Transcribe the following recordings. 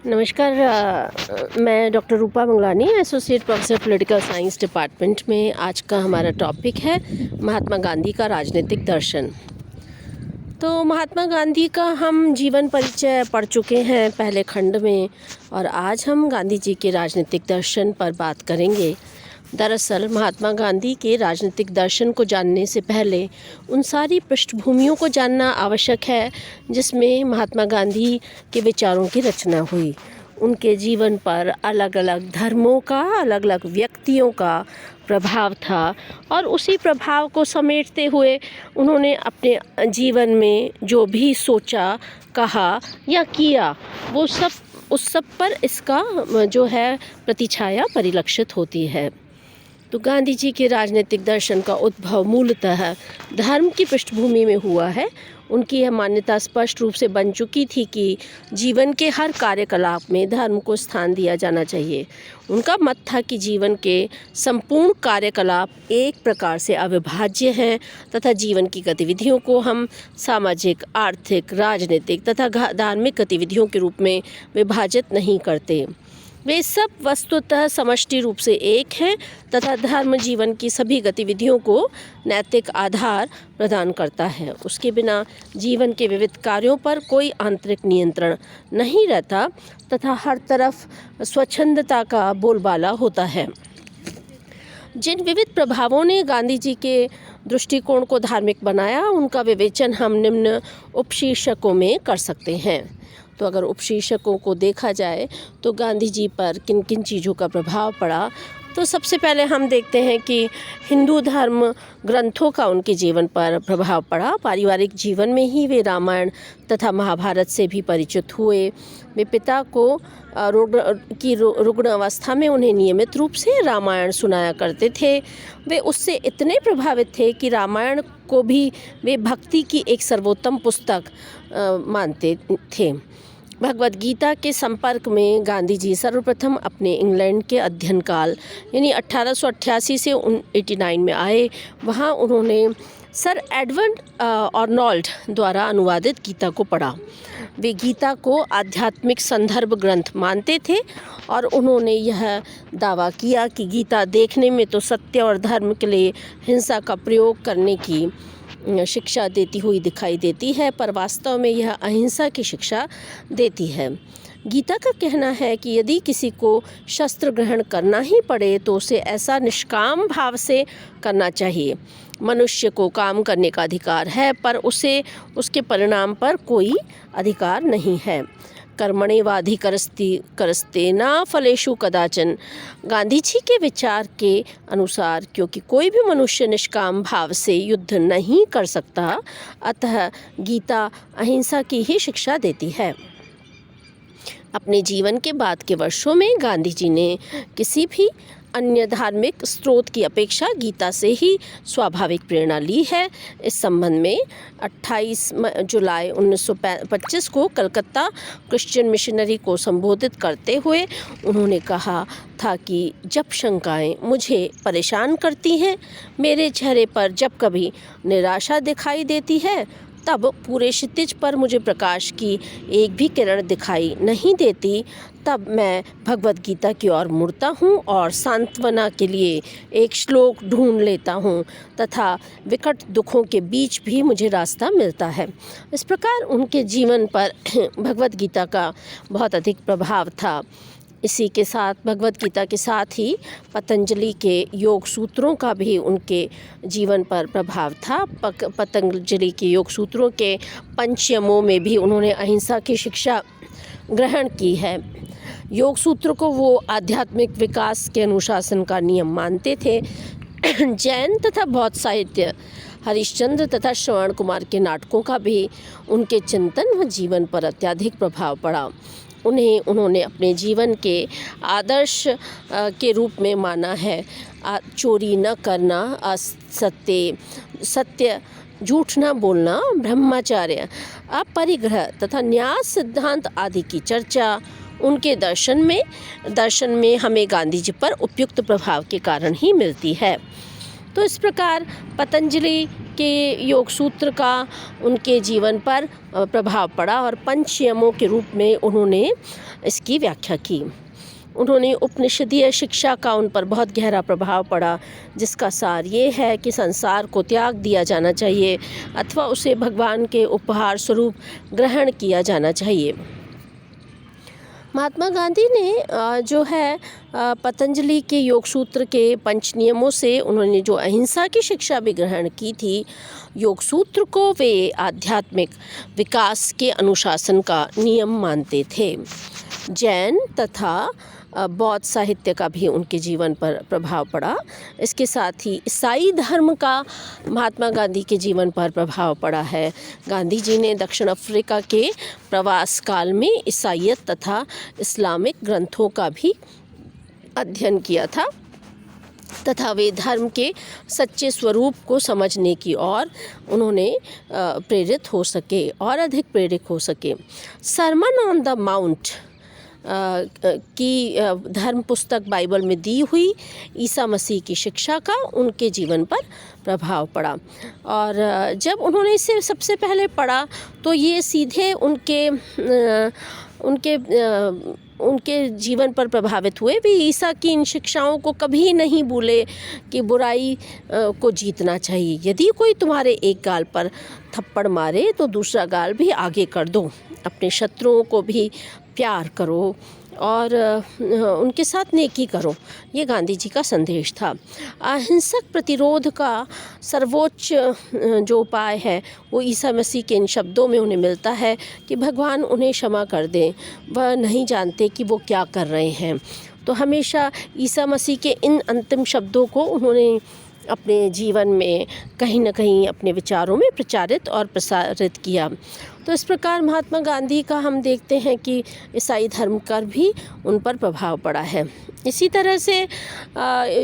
नमस्कार। मैं doctor Rupa Mangalani, associate professor political science department में। आज का हमारा टॉपिक है महात्मा गांधी का राजनीतिक दर्शन। तो महात्मा गांधी का हम जीवन परिचय पढ़ चुके हैं पहले खंड में, और आज हम गांधी जी के राजनीतिक दर्शन पर बात करेंगे। दरअसल महात्मा गांधी के राजनीतिक दर्शन को जानने से पहले उन सारी पृष्ठभूमियों को जानना आवश्यक है जिसमें महात्मा गांधी के विचारों की रचना हुई। उनके जीवन पर अलग अलग धर्मों का, अलग अलग व्यक्तियों का प्रभाव था, और उसी प्रभाव को समेटते हुए उन्होंने अपने जीवन में जो भी सोचा, कहा या किया, वो सब उस सब पर इसका जो है प्रतिछाया परिलक्षित होती है। तो गांधी जी के राजनीतिक दर्शन का उद्भव मूलतः धर्म की पृष्ठभूमि में हुआ है। उनकी यह मान्यता स्पष्ट रूप से बन चुकी थी कि जीवन के हर कार्यकलाप में धर्म को स्थान दिया जाना चाहिए। उनका मत था कि जीवन के संपूर्ण कार्यकलाप एक प्रकार से अविभाज्य हैं तथा जीवन की गतिविधियों को हम सामाजिक, आर्थिक, राजनीतिक तथा धार्मिक गतिविधियों के रूप में विभाजित नहीं करते। वे सब वस्तुतः समष्टि रूप से एक हैं तथा धर्म जीवन की सभी गतिविधियों को नैतिक आधार प्रदान करता है। उसके बिना जीवन के विविध कार्यों पर कोई आंतरिक नियंत्रण नहीं रहता तथा हर तरफ स्वच्छंदता का बोलबाला होता है। जिन विविध प्रभावों ने गांधी जी के दृष्टिकोण को धार्मिक बनाया, उनका विवेचन हम निम्न उपशीर्षकों में कर सकते हैं। तो अगर उपशीर्षकों को देखा जाए तो गांधी जी पर किन किन चीज़ों का प्रभाव पड़ा, तो सबसे पहले हम देखते हैं कि हिंदू धर्म ग्रंथों का उनके जीवन पर प्रभाव पड़ा। पारिवारिक जीवन में ही वे रामायण तथा महाभारत से भी परिचित हुए। वे पिता को रुग्ण अवस्था में उन्हें नियमित रूप से रामायण सुनाया करते थे। वे उससे इतने प्रभावित थे कि रामायण को भी वे भक्ति की एक सर्वोत्तम पुस्तक मानते थे। भगवद गीता के संपर्क में गांधी जी सर्वप्रथम अपने इंग्लैंड के अध्ययन काल यानी 1888 से 89 में आए। वहाँ उन्होंने सर एडवर्ड आर्नोल्ड द्वारा अनुवादित गीता को पढ़ा। वे गीता को आध्यात्मिक संदर्भ ग्रंथ मानते थे और उन्होंने यह दावा किया कि गीता देखने में तो सत्य और धर्म के लिए हिंसा का प्रयोग करने की शिक्षा देती हुई दिखाई देती है, पर वास्तव में यह अहिंसा की शिक्षा देती है। गीता का कहना है कि यदि किसी को शस्त्र ग्रहण करना ही पड़े तो उसे ऐसा निष्काम भाव से करना चाहिए। मनुष्य को काम करने का अधिकार है, पर उसे उसके परिणाम पर कोई अधिकार नहीं है। कर्मण्येवाधिकारस्ते न फलेषु कदाचन। गांधी जी के विचार के अनुसार क्योंकि कोई भी मनुष्य निष्काम भाव से युद्ध नहीं कर सकता, अतः गीता अहिंसा की ही शिक्षा देती है। अपने जीवन के बाद के वर्षों में गांधी जी ने किसी भी अन्य धार्मिक स्रोत की अपेक्षा गीता से ही स्वाभाविक प्रेरणा ली है। इस संबंध में 28 जुलाई 1925 को कलकत्ता क्रिश्चियन मिशनरी को संबोधित करते हुए उन्होंने कहा था कि जब शंकाएं मुझे परेशान करती हैं, मेरे चेहरे पर जब कभी निराशा दिखाई देती है, तब पूरे क्षितिज पर मुझे प्रकाश की एक भी किरण दिखाई नहीं देती, तब मैं भगवद गीता की ओर मुड़ता हूँ और सांत्वना के लिए एक श्लोक ढूंढ लेता हूँ तथा विकट दुखों के बीच भी मुझे रास्ता मिलता है। इस प्रकार उनके जीवन पर भगवद गीता का बहुत अधिक प्रभाव था। इसी के साथ भगवद गीता के साथ ही पतंजलि के योग सूत्रों का भी उनके जीवन पर प्रभाव था। पतंजलि के योग सूत्रों के पंचयमों में भी उन्होंने अहिंसा की शिक्षा ग्रहण की है। योग सूत्र को वो आध्यात्मिक विकास के अनुशासन का नियम मानते थे। जैन तथा बौद्ध साहित्य, हरिश्चंद्र तथा श्रवण कुमार के नाटकों का भी उनके चिंतन व जीवन पर अत्यधिक प्रभाव पड़ा। उन्होंने अपने जीवन के आदर्श के रूप में माना है। चोरी न करना, सत्य, झूठ न बोलना, ब्रह्मचर्य, अपरिग्रह तथा न्याय सिद्धांत आदि की चर्चा उनके दर्शन में हमें गांधी जी पर उपयुक्त प्रभाव के कारण ही मिलती है। तो इस प्रकार पतंजलि के योग सूत्र का उनके जीवन पर प्रभाव पड़ा और पंच यमों के रूप में उन्होंने इसकी व्याख्या की। उन्होंने उपनिषदीय शिक्षा का उन पर बहुत गहरा प्रभाव पड़ा, जिसका सार ये है कि संसार को त्याग दिया जाना चाहिए अथवा उसे भगवान के उपहार स्वरूप ग्रहण किया जाना चाहिए। महात्मा गांधी ने जो है पतंजलि के योग सूत्र के पंच नियमों से उन्होंने जो अहिंसा की शिक्षा भी ग्रहण की थी, योग सूत्र को वे आध्यात्मिक विकास के अनुशासन का नियम मानते थे। जैन तथा बौद्ध साहित्य का भी उनके जीवन पर प्रभाव पड़ा। इसके साथ ही ईसाई धर्म का महात्मा गांधी के जीवन पर प्रभाव पड़ा है। गांधी जी ने दक्षिण अफ्रीका के प्रवास काल में ईसाईयत तथा इस्लामिक ग्रंथों का भी अध्ययन किया था तथा वे धर्म के सच्चे स्वरूप को समझने की ओर उन्होंने प्रेरित हो सके और अधिक प्रेरित हो सके। सरमन ऑन द माउंट की धर्म पुस्तक बाइबल में दी हुई ईसा मसीह की शिक्षा का उनके जीवन पर प्रभाव पड़ा। और जब उन्होंने इसे सबसे पहले पढ़ा तो ये सीधे उनके जीवन पर प्रभावित हुए। वे ईसा की इन शिक्षाओं को कभी नहीं भूले कि बुराई को जीतना चाहिए। यदि कोई तुम्हारे एक गाल पर थप्पड़ मारे तो दूसरा गाल भी आगे कर दो। अपने शत्रुओं को भी प्यार करो और उनके साथ नेकी करो। ये गांधी जी का संदेश था। अहिंसक प्रतिरोध का सर्वोच्च जो उपाय है वो ईसा मसीह के इन शब्दों में उन्हें मिलता है कि भगवान उन्हें क्षमा कर दें, वह नहीं जानते कि वो क्या कर रहे हैं। तो हमेशा ईसा मसीह के इन अंतिम शब्दों को उन्होंने अपने जीवन में कहीं न कहीं अपने विचारों में प्रचारित और प्रसारित किया। तो इस प्रकार महात्मा गांधी का हम देखते हैं कि ईसाई धर्म का भी उन पर प्रभाव पड़ा है। इसी तरह से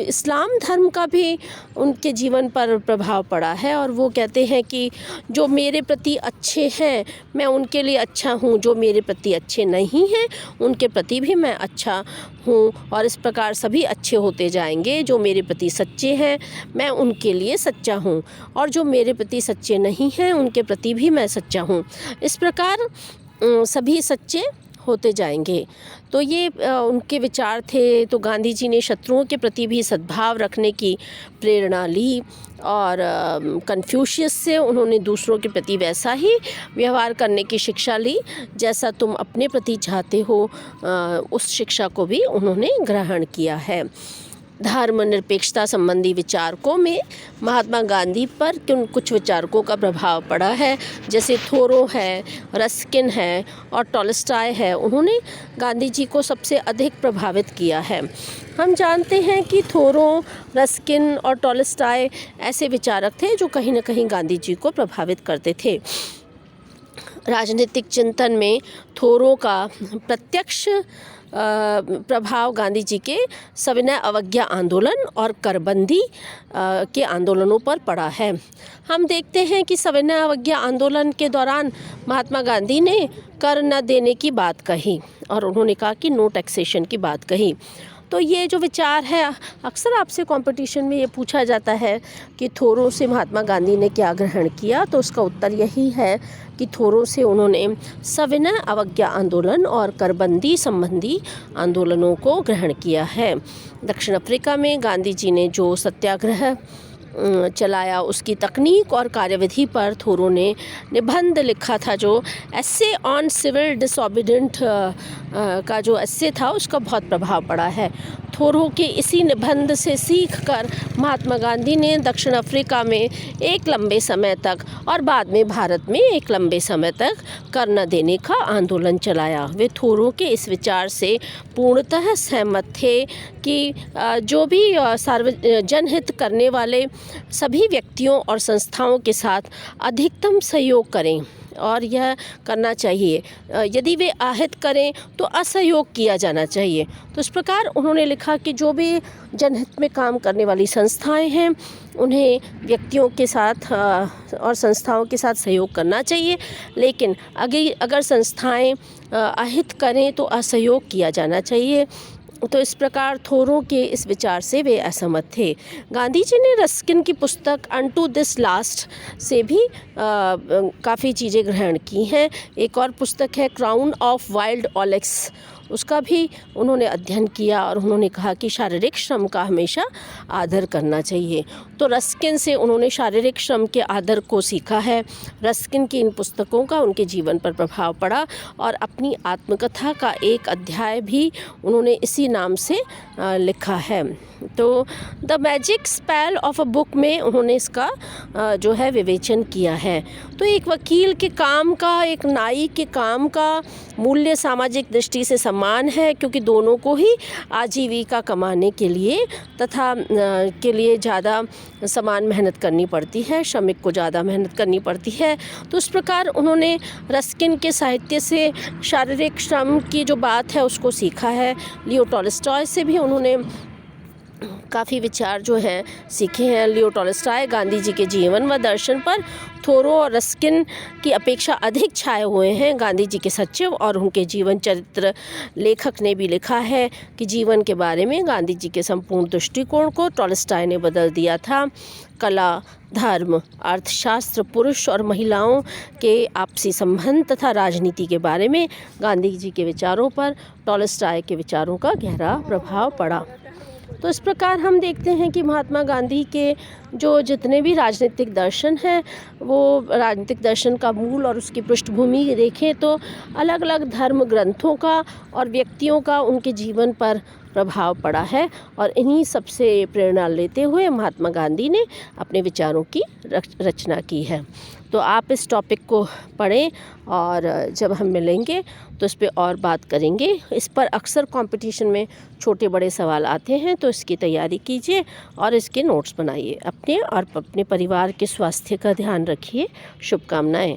इस्लाम धर्म का भी उनके जीवन पर प्रभाव पड़ा है और वो कहते हैं कि जो मेरे प्रति अच्छे हैं मैं उनके लिए अच्छा हूँ, जो मेरे प्रति अच्छे नहीं हैं उनके प्रति भी मैं अच्छा हूँ और इस प्रकार सभी अच्छे होते जाएंगे। जो मेरे प्रति सच्चे हैं मैं उनके लिए सच्चा हूँ और जो मेरे प्रति सच्चे नहीं हैं उनके प्रति भी मैं सच्चा हूँ। इस प्रकार सभी सच्चे होते जाएंगे। तो ये उनके विचार थे। तो गांधी जी ने शत्रुओं के प्रति भी सद्भाव रखने की प्रेरणा ली और कन्फ्यूशियस से उन्होंने दूसरों के प्रति वैसा ही व्यवहार करने की शिक्षा ली जैसा तुम अपने प्रति चाहते हो। उस शिक्षा को भी उन्होंने ग्रहण किया है। धर्मनिरपेक्षता संबंधी विचारकों में महात्मा गांधी पर कुछ विचारकों का प्रभाव पड़ा है, जैसे थोरो है, रस्किन है और टॉलस्टॉय है। उन्होंने गांधी जी को सबसे अधिक प्रभावित किया है। हम जानते हैं कि थोरो, रस्किन और टॉलस्टॉय ऐसे विचारक थे जो कहीं न कहीं गांधी जी को प्रभावित करते थे। राजनीतिक चिंतन में थोरो का प्रत्यक्ष प्रभाव गांधी जी के सविनय अवज्ञा आंदोलन और करबंदी के आंदोलनों पर पड़ा है। हम देखते हैं कि सविनय अवज्ञा आंदोलन के दौरान महात्मा गांधी ने कर न देने की बात कही और उन्होंने कहा कि नो टैक्सेशन की बात कही। तो ये जो विचार है, अक्सर आपसे कंपटीशन में ये पूछा जाता है कि थोरो से महात्मा गांधी ने क्या ग्रहण किया, तो उसका उत्तर यही है कि थोरो से उन्होंने सविनय अवज्ञा आंदोलन और करबंदी संबंधी आंदोलनों को ग्रहण किया है। दक्षिण अफ्रीका में गांधी जी ने जो सत्याग्रह चलाया उसकी तकनीक और कार्यविधि पर थोरो ने निबंध लिखा था। जो एस्से ऑन सिविल डिसोबीडिएंट का जो एस्से था उसका बहुत प्रभाव पड़ा है। थोरो के इसी निबंध से सीखकर महात्मा गांधी ने दक्षिण अफ्रीका में एक लंबे समय तक और बाद में भारत में एक लंबे समय तक कर न देने का आंदोलन चलाया। वे थोरो के इस विचार से पूर्णतः सहमत थे कि जो भी जनहित करने वाले सभी व्यक्तियों और संस्थाओं के साथ अधिकतम सहयोग करें और यह करना चाहिए। यदि वे आहत करें तो असहयोग किया जाना चाहिए। तो इस प्रकार उन्होंने लिखा कि जो भी जनहित में काम करने वाली संस्थाएं हैं उन्हें व्यक्तियों के साथ और संस्थाओं के साथ सहयोग करना चाहिए, लेकिन अगर संस्थाएं अहित करें तो असहयोग किया जाना चाहिए। तो इस प्रकार थोरो के इस विचार से वे असहमत थे। गांधी जी ने रस्किन की पुस्तक अनटू दिस लास्ट से भी काफ़ी चीज़ें ग्रहण की हैं। एक और पुस्तक है क्राउन ऑफ वाइल्ड ऑलेक्स, उसका भी उन्होंने अध्ययन किया और उन्होंने कहा कि शारीरिक श्रम का हमेशा आदर करना चाहिए। तो रस्किन से उन्होंने शारीरिक श्रम के आदर को सीखा है। रस्किन की इन पुस्तकों का उनके जीवन पर प्रभाव पड़ा और अपनी आत्मकथा का एक अध्याय भी उन्होंने इसी नाम से लिखा है। तो the magic spell of a book में उन्होंने इसका जो है विवेचन किया है। तो एक वकील के काम का, एक नाई के काम का मूल्य सामाजिक दृष्टि से समान है, क्योंकि दोनों को ही आजीविका कमाने के लिए तथा के लिए ज़्यादा समान मेहनत करनी पड़ती है, श्रमिक को ज़्यादा मेहनत करनी पड़ती है। तो इस प्रकार उन्होंने रस्किन के साहित्य से शारीरिक श्रम की जो बात है उसको सीखा है। लियो टॉलस्टॉय से भी उन्होंने काफ़ी विचार जो हैं सीखे हैं। लियो टॉलस्टॉय गांधी जी के जीवन व दर्शन पर थोरो और रस्किन की अपेक्षा अधिक छाए हुए हैं। गांधी जी के सचिव और उनके जीवन चरित्र लेखक ने भी लिखा है कि जीवन के बारे में गांधी जी के संपूर्ण दृष्टिकोण को टॉलस्टॉय ने बदल दिया था। कला, धर्म, अर्थशास्त्र, पुरुष और महिलाओं के आपसी संबंध तथा राजनीति के बारे में गांधी जी के विचारों पर टॉलस्टॉय के विचारों का गहरा प्रभाव पड़ा। तो इस प्रकार हम देखते हैं कि महात्मा गांधी के जो जितने भी राजनीतिक दर्शन हैं, वो राजनीतिक दर्शन का मूल और उसकी पृष्ठभूमि देखें तो अलग अलग धर्म ग्रंथों का और व्यक्तियों का उनके जीवन पर प्रभाव पड़ा है और इन्हीं सबसे प्रेरणा लेते हुए महात्मा गांधी ने अपने विचारों की रचना की है। तो आप इस टॉपिक को पढ़ें और जब हम मिलेंगे तो इस पे और बात करेंगे। इस पर अक्सर कंपटीशन में छोटे बड़े सवाल आते हैं, तो इसकी तैयारी कीजिए और इसके नोट्स बनाइए। अपने और अपने परिवार के स्वास्थ्य का ध्यान रखिए। शुभकामनाएं।